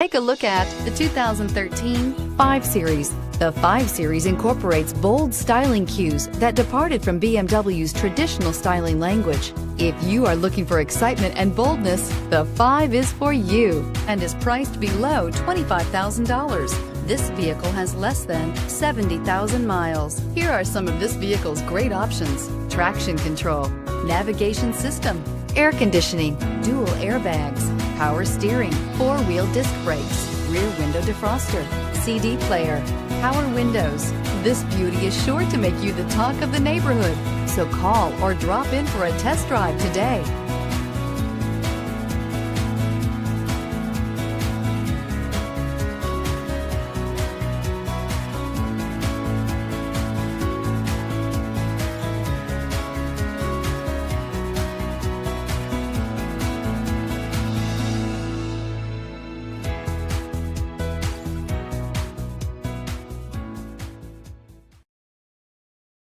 Take a look at the 2013 5 Series. The 5 Series incorporates bold styling cues that departed from BMW's traditional styling language. If you are looking for excitement and boldness, the 5 is for you and is priced below $25,000. This vehicle has less than 70,000 miles. Here are some of this vehicle's great options: traction control, navigation system, air conditioning, dual airbags, power steering, 4-wheel disc brakes, rear window defroster, CD player, power windows. This beauty is sure to make you the talk of the neighborhood. So call or drop in for a test drive today.